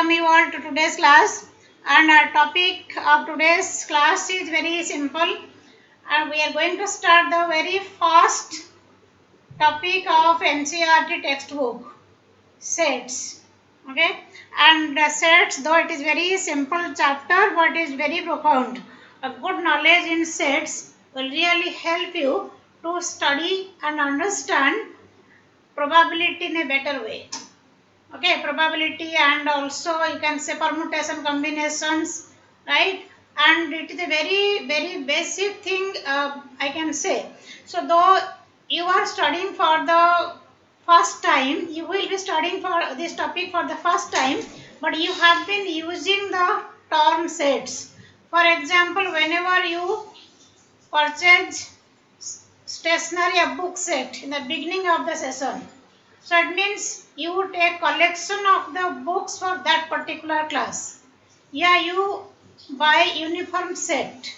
welcome you all to today's class, and our topic of today's class is very simple, and we are going to start the very first topic of NCERT textbook, sets. Okay, and sets, though it is very simple chapter, but is very profound. A good knowledge in sets will really help you to study and understand probability in a better way. Okay, probability, and also you can say permutation combinations, right? And it is a very basic thing, I can say. So though you are studying for the first time, you will be studying for this topic for the first time, but you have been using the term sets. For example, whenever you purchase stationery, a book set in the beginning of the session, so it means you take collection of the books for that particular class. Yeah, you buy uniform set.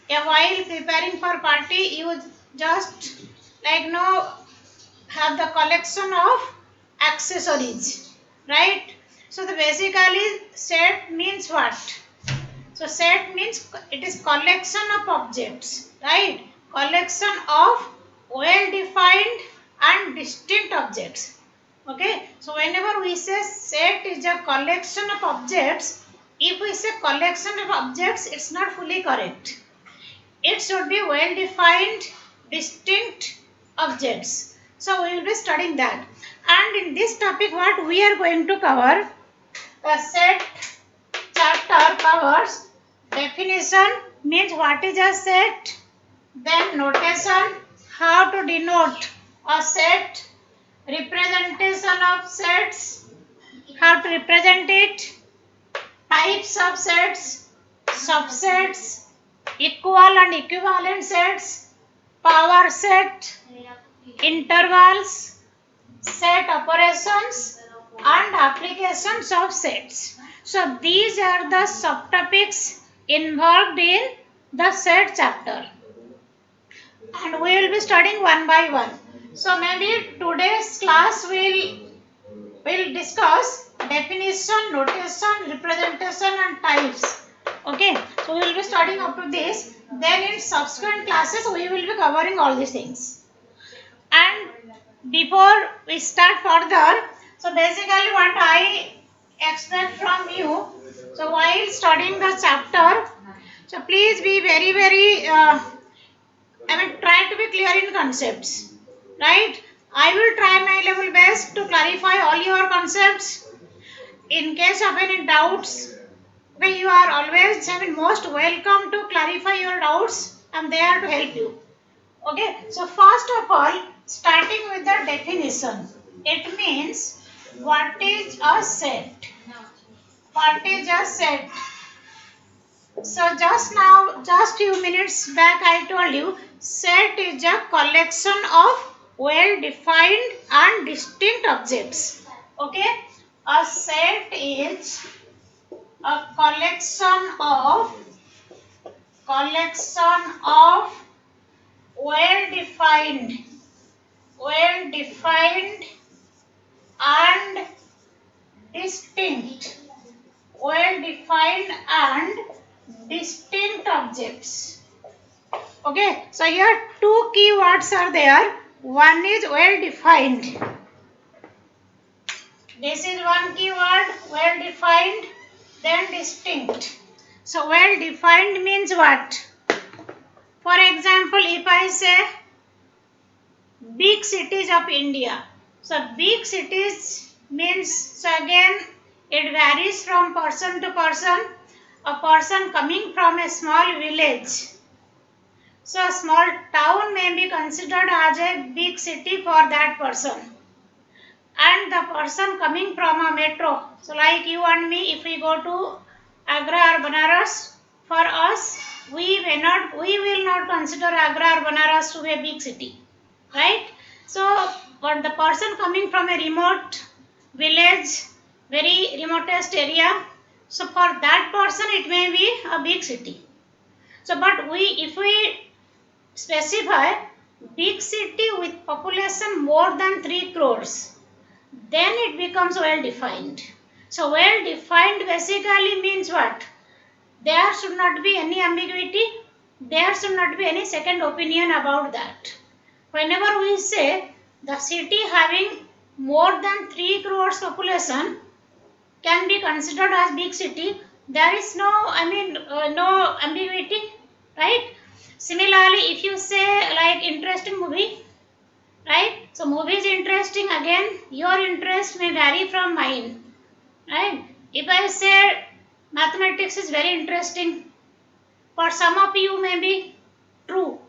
Yeah, while preparing for party, you just have the collection of accessories, right? So the basically set means what? So set means it is collection of objects, right? Collection of well defined and distinct objects. Okay, so whenever we say set is a collection of objects, if we say collection of objects, it's not fully correct. It should be well defined, distinct objects. So we will be studying that. And in this topic, what we are going to cover, the set chapter covers definition, means what is a set, then notation, how to denote a set, representation of sets, how to represent it, types of sets, subsets, equal and equivalent sets, power set, intervals, set operations, and applications of sets. So these are the subtopics involved in the set chapter, and we will be studying one by one. So maybe today's class will discuss definition, notation, representation, and types. Okay, so we will be studying up to this. Then in subsequent classes we will be covering all these things. And before we start further, so basically what I expect from you, so while studying the chapter, so please be very try to be clear in concepts, right? I will try my level best to clarify all your concepts. In case of any doubts, you are always most welcome to clarify your doubts. I am there to help you. Okay, so first of all, starting with the definition, it means what is a set? What is a set? So just few minutes back I told you, set is a collection of well defined and distinct objects. Okay, a set is a collection of well defined and distinct objects. Okay, so here two keywords are there. One is well defined. This is one keyword, well defined, then distinct. So well defined means what? For example, if I say big cities of India. So big cities means, so again it varies from person to person. A person coming from a small village, so a small town may be considered as a big city for that person. And the person coming from a metro, so like you and me, if we go to Agra or Banaras, for us we will not consider Agra or Banaras to be a big city, right? So but the person coming from a remote village, very remotest area, so for that person it may be a big city. So but if we specify big city with population more than 3 crores, then it becomes well defined. So well defined basically means what? There should not be any ambiguity. There should not be any second opinion about that. Whenever we say the city having more than 3 crores population can be considered as big city, there is no, no ambiguity, right? Similarly, if you say like interesting movie, right? So movie is interesting, again your interest may vary from mine, right? If I say mathematics is very interesting, for some of you may be true,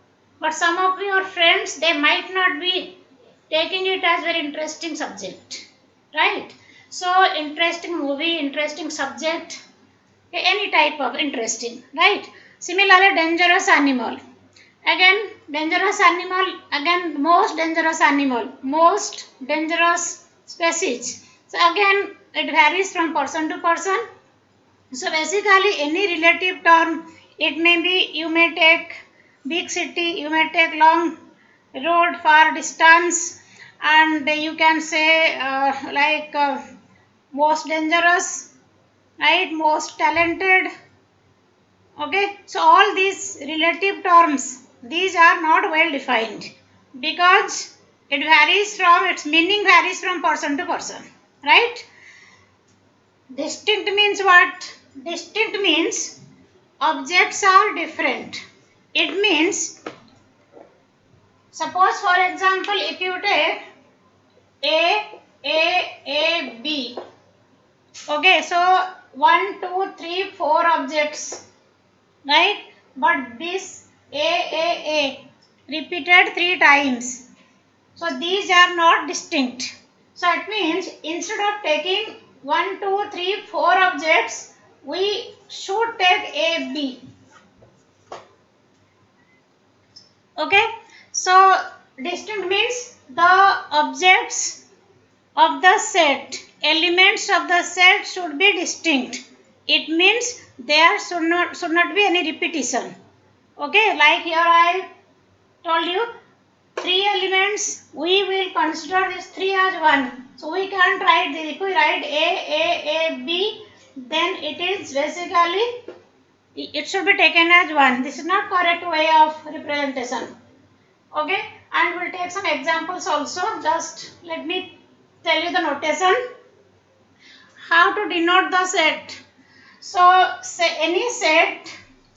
but some of your friends they might not be taking it as very interesting subject, right? So interesting movie, interesting subject, any type of interesting, right? Similarly, dangerous animal, again dangerous animal, again most dangerous species. So again it varies from person to person. So basically any relative term, it may be, you may take big city, you may take long road, far distance, and you can say most dangerous, right, most talented. Okay, so all these relative terms, these are not well defined because it varies from, its meaning varies from person to person, right? Distinct means what? Distinct means objects are different. It means, suppose for example, if you take A, B. Okay, so 1, 2, 3, 4 objects, right? But this A repeated 3 times. So these are not distinct. So it means instead of taking 1, 2, 3, 4 objects, we should take A, B. Okay. So distinct means the objects of the set, elements of the set should be distinct. It means there should not be any repetition. Okay, like here I told you 3 elements, we will consider this 3 as 1. So we can't write this. If we write A, B, then it is basically, it should be taken as 1. This is not correct way of representation. Okay, and we'll take some examples also. Just let me tell you the notation. How to denote the set. So say any set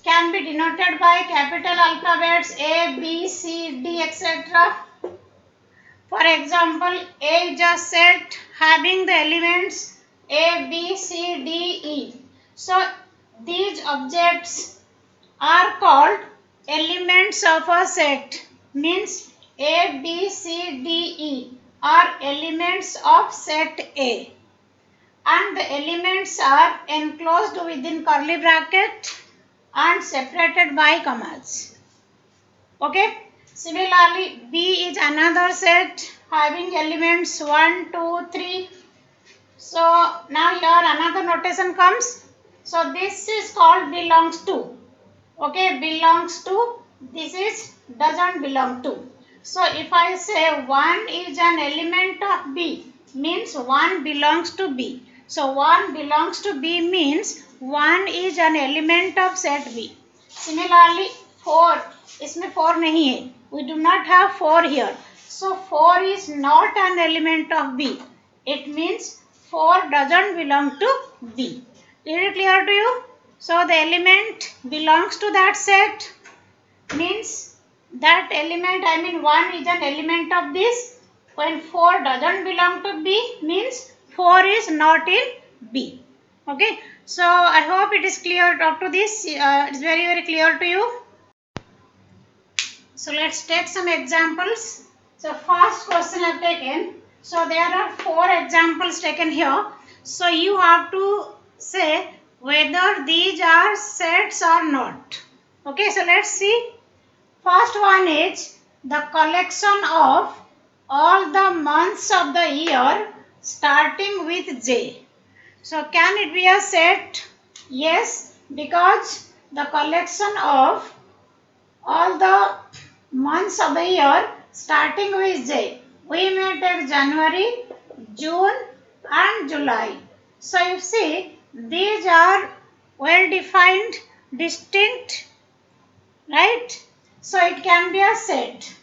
can be denoted by capital alphabets A, B, C, D, etc. For example, A is a set having the elements A, B, C, D, E. So these objects are called elements of a set. Means A, B, C, D, E are elements of set A. And the elements are enclosed within curly bracket and separated by commas. Okay. Similarly, B is another set having elements 1, 2, 3. So now here another notation comes. So this is called belongs to. Okay, belongs to. This is doesn't belong to. So if I say 1 is an element of B, means 1 belongs to B. So 1 belongs to B means 1 is an element of set B. Similarly 4, इसमें 4 नहीं है. We do not have 4 here. So 4 is not an element of B. It means 4 doesn't belong to B. Is it clear to you? So the element belongs to that set means that element, 1 is an element of this. When 4 doesn't belong to B means 4 is not in B. Okay. So I hope it is clear up to this. It is very clear to you. So let's take some examples. So first question I have taken. So there are 4 examples taken here. So you have to say whether these are sets or not. Okay, so let's see. First one is the collection of all the months of the year starting with J. So can it be a set? Yes, because the collection of all the months of the year starting with J. We may take January, June and July. So you see, these are well defined, distinct, right? So it can be a set.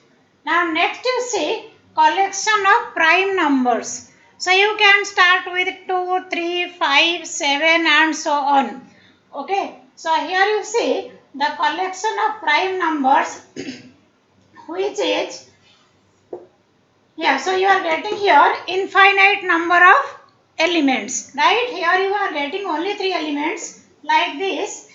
Now next you see collection of prime numbers. So you can start with 2, 3, 5, 7 and so on. Okay. So here you see the collection of prime numbers which is, yeah, so you are getting here infinite number of elements, right? Here you are getting only 3 elements like this,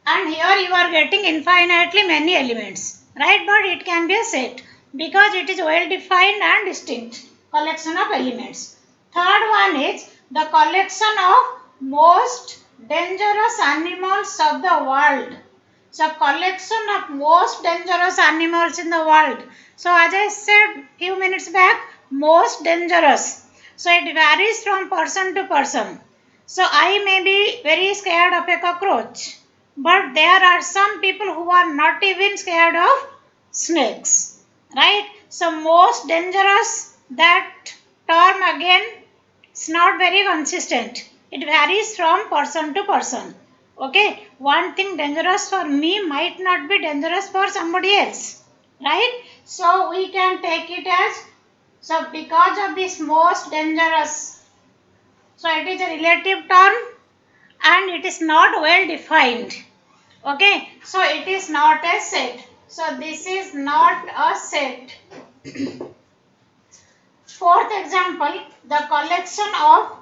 and here you are getting infinitely many elements, right? But it can be a set because it is well defined and distinct collection of elements. Third one is the collection of most dangerous animals of the world. So collection of most dangerous animals in the world. So as I said few minutes back, most dangerous. So it varies from person to person. So I may be very scared of a cockroach, but there are some people who are not even scared of snakes, right? So most dangerous, that term again is not very consistent. It varies from person to person. Okay, one thing dangerous for me might not be dangerous for somebody else, right? So we can take it as, so because of this most dangerous, so it is a relative term and it is not well defined. Okay, so it is not a set. So this is not a set. Fourth example, the collection of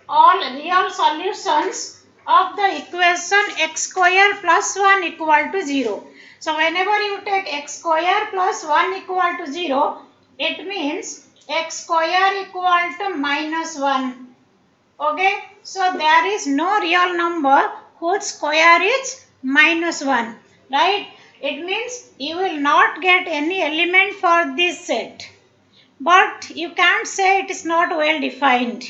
all real solutions of the equation x square plus 1 equal to 0. So whenever you take x square plus 1 equal to 0, it means x square equal to minus 1. Okay, so there is no real number whose square is minus 1, right? It means you will not get any element for this set. But you can't say it is not well defined.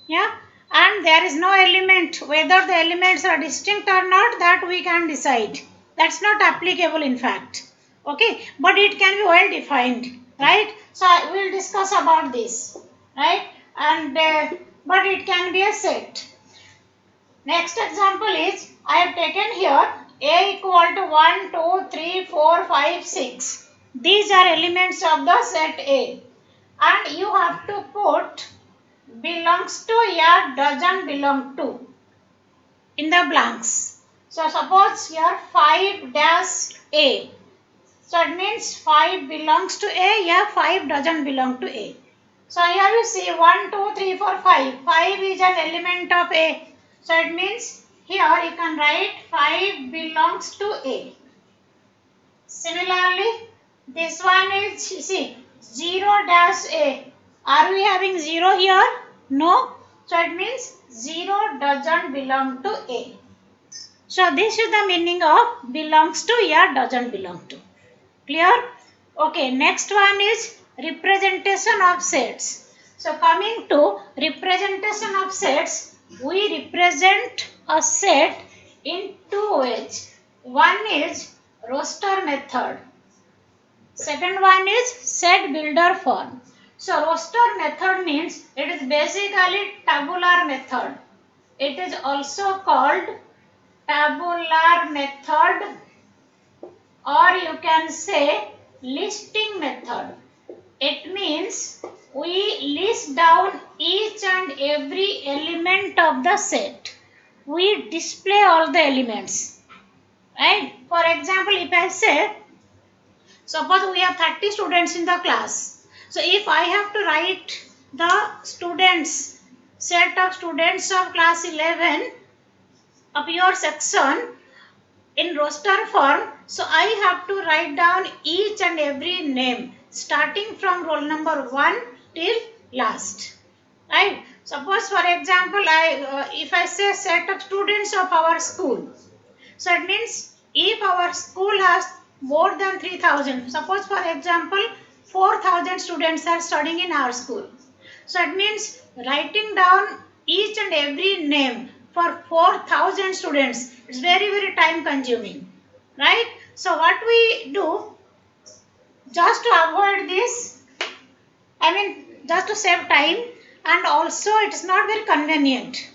Yeah, and there is no element, whether the elements are distinct or not, that we can decide. That's not applicable in fact. Okay, but it can be well defined, right? So we will discuss about this, right? And but it can be a set. Next example is, I have taken here a equal to 1, 2, 3, 4, 5, 6. These are elements of the set A, and you have to put belongs to or doesn't belong to in the blanks. So suppose here 5 dash A. So it means 5 belongs to A, here 5 doesn't belong to A. So here you see 1, 2, 3, 4, 5. 5 is an element of A. So it means here you can write 5 belongs to A. Similarly, this one is, see, 0 dash A. Are we having 0 here? No. So it means 0 doesn't belong to A. So this is the meaning of belongs to or doesn't belong to. Clear? Okay, next one is representation of sets. So coming to representation of sets, we represent a set in two ways. One is roster method. Second one is set builder form. So roster method means it is basically tabular method. It is also called tabular method, or you can say listing method. It means we list down each and every element of the set. We display all the elements. Right? For example, if I say, suppose we have 30 students in the class. So if I have to write the students, set of students of class 11 of your section in roster form, so I have to write down each and every name starting from roll number 1 till last. Right? Suppose for example, if I say set of students of our school, so it means if our school has more than 3000, suppose for example 4000 students are studying in our school. So it means writing down each and every name for 4000 students is very time consuming, right? So what we do, just to avoid this, I mean just to save time, and also it is not very convenient.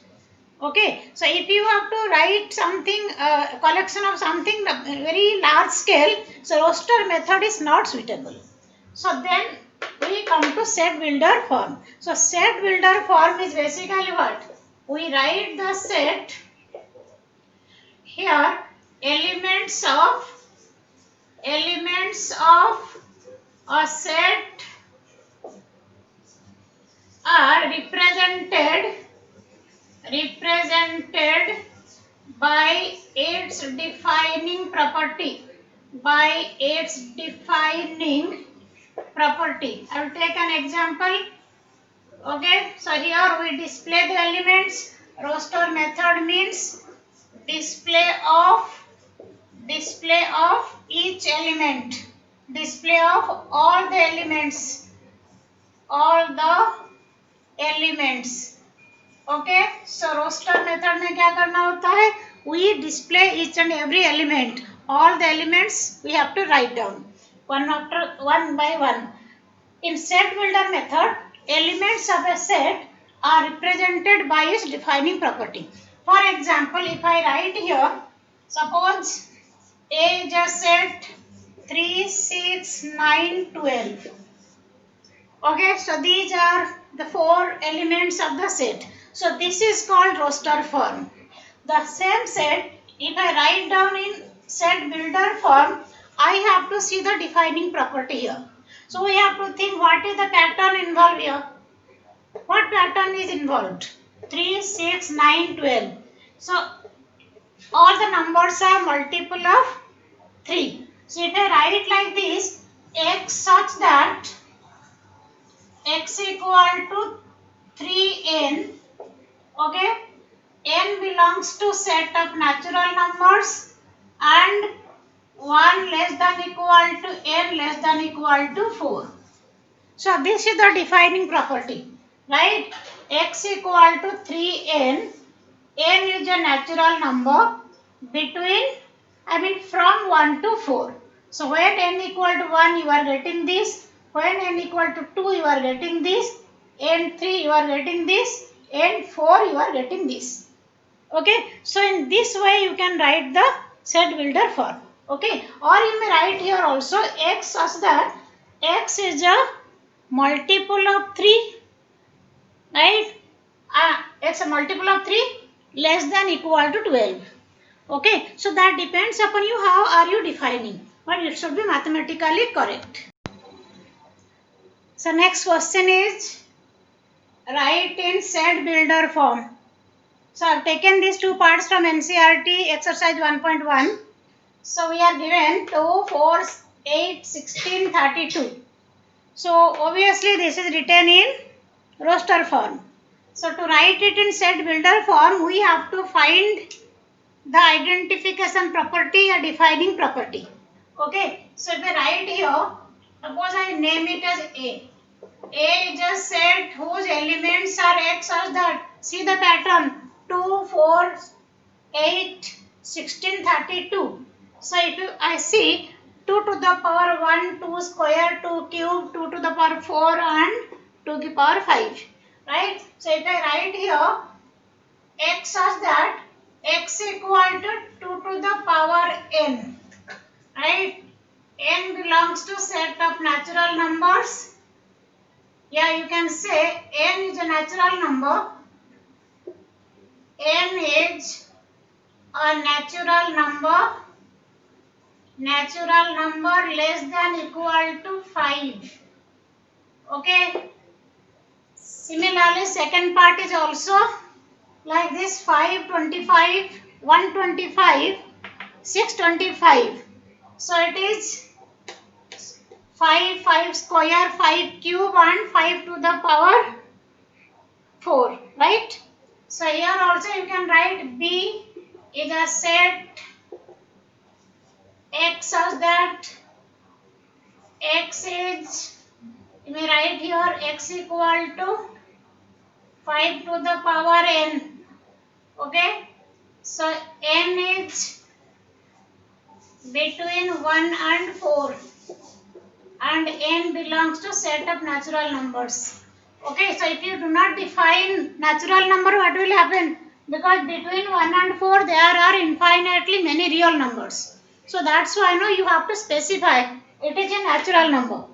Okay, so if you have to write something, collection of something very large scale, so roster method is not suitable. So then we come to set builder form. So set builder form is basically what? We write the set here, elements of a set are represented by its defining property. By its defining property. I will take an example. Okay, so here we display the elements. Roster method means display of each element. Display of all the elements. All the elements. Okay, so roster method में क्या करना होता है? We display each and every element. All the elements we have to write down one by one. In set builder method, elements of a set are represented by its defining property. For example, if I write here, suppose A is a set 3, 6, 9, 12. Okay, so these are the 4 elements of the set. So this is called roster form. The same set, if I write down in set builder form, I have to see the defining property here. So we have to think what is the pattern involved here. What pattern is involved? 3, 6, 9, 12. So all the numbers are multiple of 3. So if I write like this, x such that x equal to 3n, okay, n belongs to set of natural numbers and 1 less than equal to n less than equal to 4. So this is the defining property, right? X equal to 3n, n is a natural number from 1 to 4. So when n equal to 1 you are getting this, when n equal to 2 you are getting this, n 3 you are getting this, n 4 you are getting this. Okay, so in this way you can write the set builder form. Okay, or you may write here also x such that x is a multiple of 3, right? X a multiple of 3 less than equal to 12. Okay, so that depends upon you how are you defining, but it should be mathematically correct. So next question is write in set builder form. So I have taken these two parts from NCERT exercise 1.1. So we are given 2, 4, 8, 16, 32. So obviously this is written in roster form. So to write it in set builder form, we have to find the identification property or defining property. Okay, so if I write here, suppose I name it as A. A is a set whose elements are x such that, see the pattern, 2, 4, 8, 16, 32. So if I see 2 to the power 1, 2 square, 2 cube, 2 to the power 4 and 2 to the power 5. Right? So if I write here x such that x equal to 2 to the power n. Right? N belongs to set of natural numbers. Yeah, you can say n is a natural number. N is a natural number less than equal to 5. Okay. Similarly, second part is also like this: 5, 25, 125, 625. So it is 5, 5 square, 5 cube and 5 to the power 4, right? So here also you can write B is a set x such that x is, you may write here x equal to 5 to the power n. Okay, so n is between 1 and 4 and n belongs to set of natural numbers. Okay, so if you do not define natural number, what will happen? Because between 1 and 4 there are infinitely many real numbers. So that's why you have to specify it is a natural number,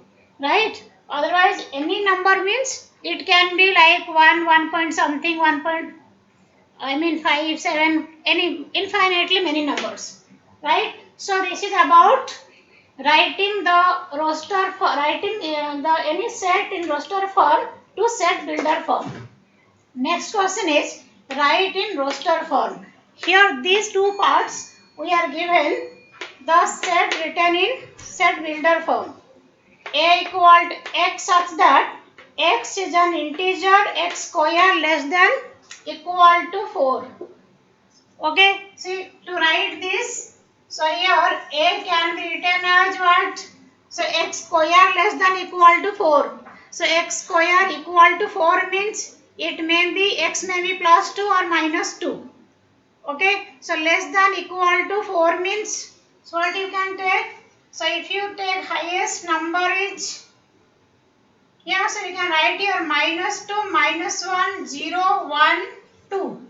right? Otherwise any number means it can be like 1, 1 point something, 1 point, 5, 7, any infinitely many numbers, right? So this is about writing the roster for writing the any set in roster form to set builder form. Next question is write in roster form. Here these two parts we are given the set written in set builder form. A equal to x such that x is an integer x square less than equal to 4. Okay, see to write this, so here a can be written as what? So x square less than equal to 4. So x square equal to 4 means it may be x may be plus 2 or minus 2. Okay, so less than equal to 4 means, so what you can take? So if you take highest number is here, so you can write here minus 2, minus 1, 0, 1, 2.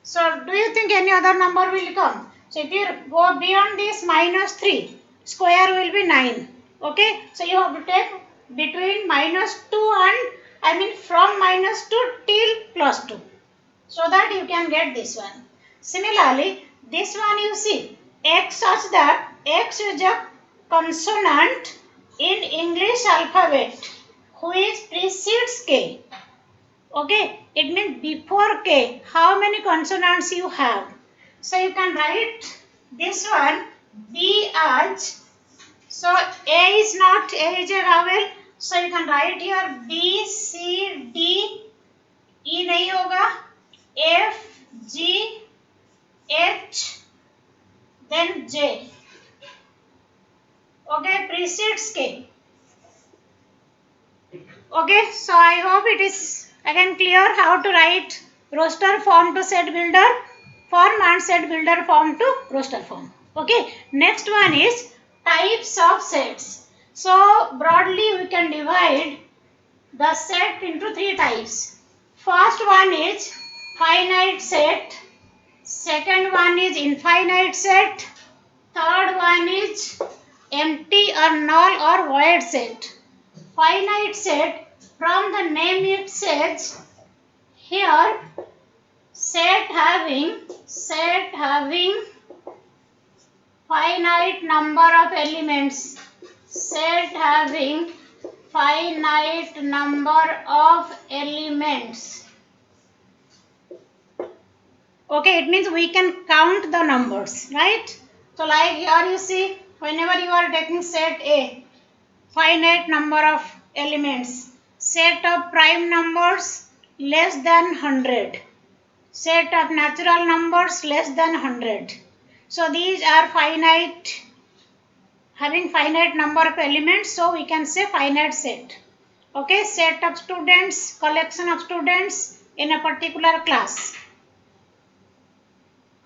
So do you think any other number will come? So if you go beyond this minus 3, square will be 9. Okay, so you have to take between minus 2 and from minus 2 till plus 2. So that you can get this one. Similarly, this one you see x such that x is a consonant in English alphabet which precedes k. Okay, it means before k, how many consonants you have. So you can write this one B as, so A is not, A is a vowel. So you can write here B, C, D, E nahi hoga, F, G, H, then J. Okay, precedes K. Okay, so I hope it is again clear how to write roster form to set builder form and set builder form to roster form. Okay, next one is types of sets. So broadly we can divide the set into three types. First one is finite set, second one is infinite set, third one is empty or null or void set. Finite set, from the name it says here set having finite number of elements, set having finite number of elements. Okay, it means we can count the numbers, right? So like here you see, whenever you are taking set A, finite number of elements, set of prime numbers less than 100, set of natural numbers less than 100. So these are finite, having finite number of elements, so we can say finite set. Okay, set of students, collection of students in a particular class.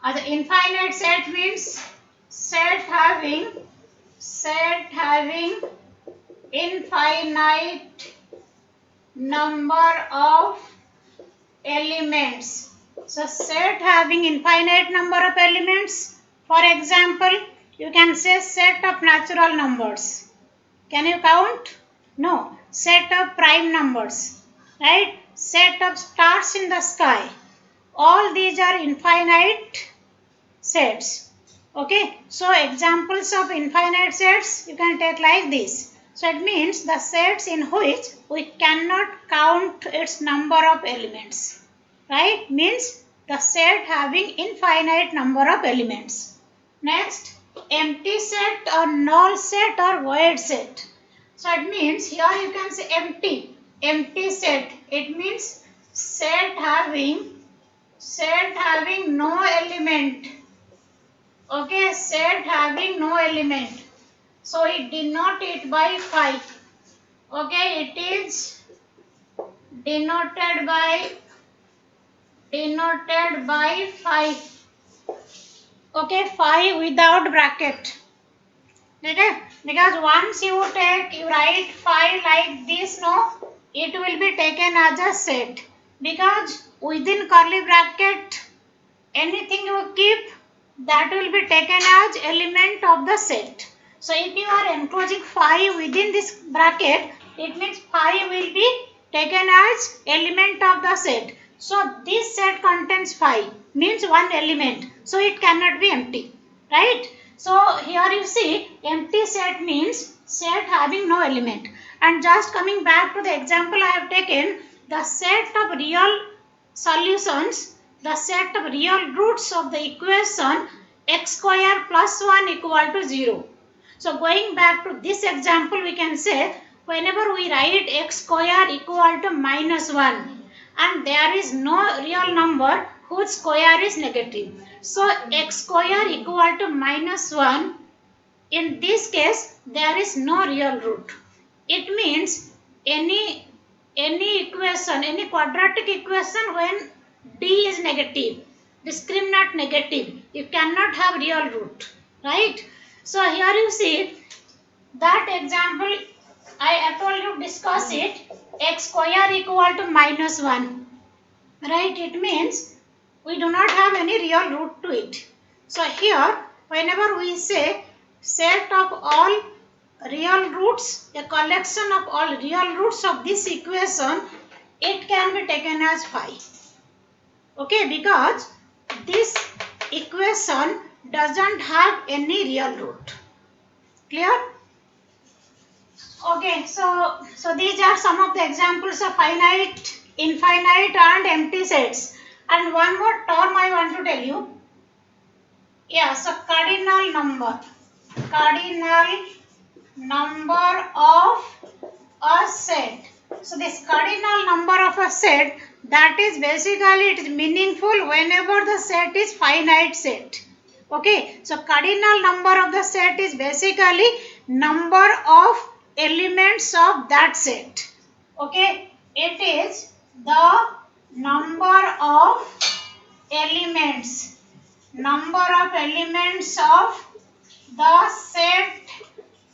The infinite set means set having infinite number of elements. So set having infinite number of elements. For example, you can say set of natural numbers. Can you count? No. Set of prime numbers, right? Set of stars in the sky. All these are infinite sets. Okay, so examples of infinite sets you can take like this. So it means the sets in which we cannot count its number of elements, right? Means the set having infinite number of elements. Next, empty set or null set or void set. So it means here you can say empty set. It means set having no element. Okay, set having no element. So it denote it by 5. Okay, it is denoted by 5. Okay, 5 without bracket. Okay, because once you write 5 like this, no, it will be taken as a set, because within curly bracket anything you keep, that will be taken as element of the set. So if you are enclosing 5 within this bracket, it means 5 will be taken as element of the set. So this set contains 5, means one element, so it cannot be empty, right? So here you see empty set means set having no element. And just coming back to the example I have taken, the set of real solutions, the set of real roots of the equation x square plus 1 equal to 0. So going back to this example, we can say whenever we write x square equal to minus 1 and there is no real number whose square is negative. So x square equal to minus 1, in this case there is no real root. It means any equation, any quadratic equation when d is negative, discriminant negative, you cannot have real root, right? So here you see that example I told you discuss it, x square equal to minus 1, right? It means we do not have any real root to it. So here whenever we say set of all real roots, a collection of all real roots of this equation, it can be taken as 5. Okay, because this equation doesn't have any real root. Clear? Okay, so these are some of the examples of finite, infinite and empty sets. And one more term I want to tell you. Yeah, so cardinal number of a set. So this cardinal number of a set, that is basically it is meaningful whenever the set is finite set. Okay, so cardinal number of the set is basically number of elements of that set. Okay, it is the number of elements of the set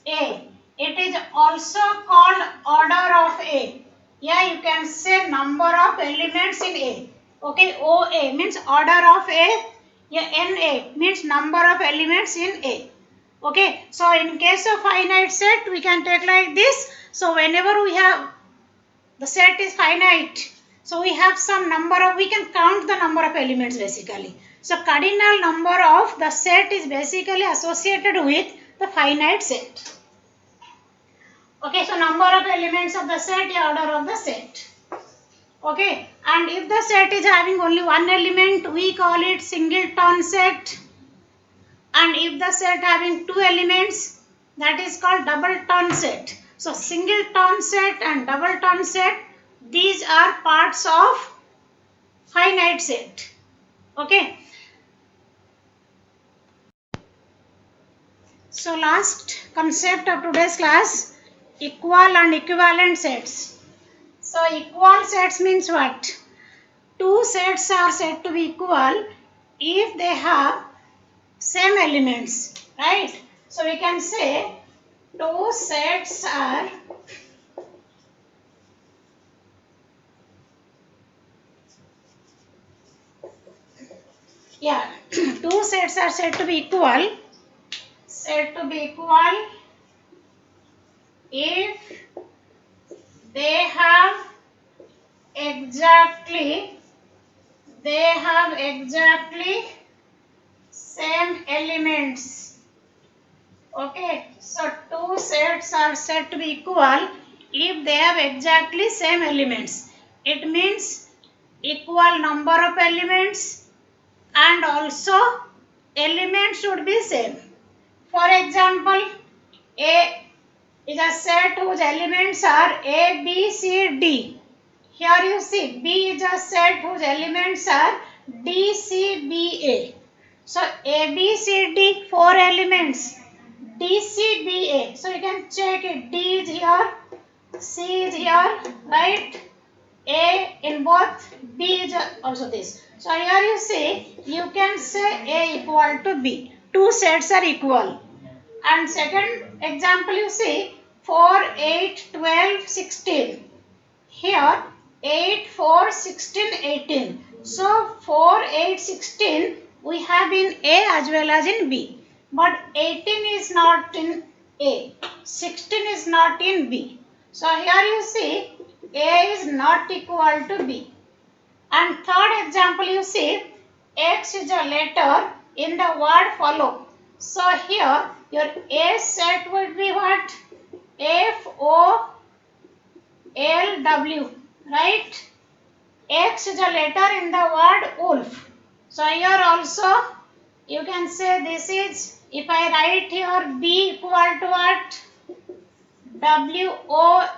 A. It is also called order of A. Yeah, you can say number of elements in A. Okay, OA means order of A. Yeah, NA means number of elements in A. Okay, so in case of finite set, we can take like this. So whenever we have, the set is finite, so we have some number of, we can count the number of elements basically. So cardinal number of the set is basically associated with the finite set. Okay, so number of elements of the set, order of the set. Okay, and if the set is having only one element, we call it singleton set. And if the set having two elements, that is called doubleton set. So singleton set and doubleton set, these are parts of finite set. Okay. So last concept of today's class, equal and equivalent sets. So equal sets means what? Two sets are said to be equal if they have same elements, right? So we can say two sets are two sets are said to be equal if they have exactly same elements. Okay, so two sets are said to be equal if they have exactly same elements. It means equal number of elements and also elements should be same. For example, A is a set whose elements are A, B, C, D. Here you see B is a set whose elements are D, C, B, A. So A, B, C, D, 4 elements. D, C, B, A. So you can check it. D is here, C is here, right? A in both, B is also this. So here you see, you can say A equal to B. Two sets are equal. And second example you see, 4, 8, 12, 16. here 8, 4, 16, 18. So 4, 8, 16 we have in A as well as in B. But 18 is not in A. 16 is not in B. So here you see A is not equal to B. And third example you see X is a letter in the word follow. So here your A set would be what? FOLW, right? X is a letter in the word wolf. So here also you can say this is, if I write here B equal to what? WOLF.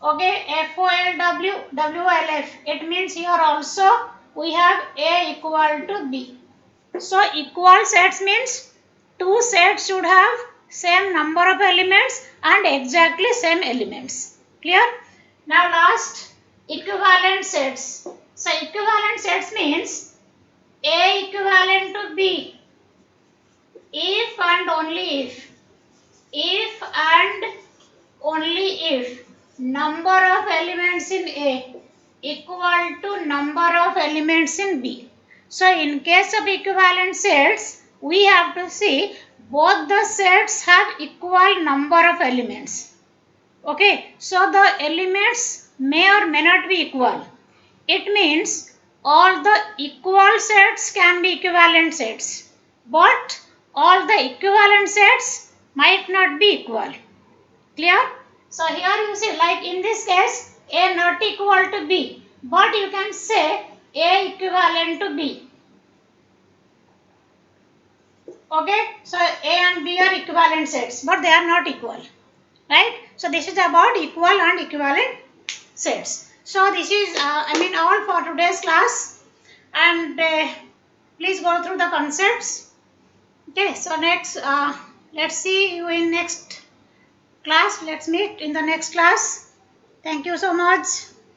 Okay, FOLW, WLF. It means here also we have A equal to B. So equal sets means two sets should have same number of elements and exactly same elements. Clear? Now last, equivalent sets. So equivalent sets means A equivalent to B if and only if and only if number of elements in A equal to number of elements in B. So in case of equivalent sets, we have to see both the sets have equal number of elements. Okay, so the elements may or may not be equal. It means all the equal sets can be equivalent sets, but all the equivalent sets might not be equal. Clear? So here you see, like in this case, A not equal to B, but you can say A equivalent to B. Okay, so A and B are equivalent sets, but they are not equal, right? So this is about equal and equivalent sets. So this is, all for today's class, and please go through the concepts. Okay, so next, let's see you in next class. Let's meet in the next class. Thank you so much.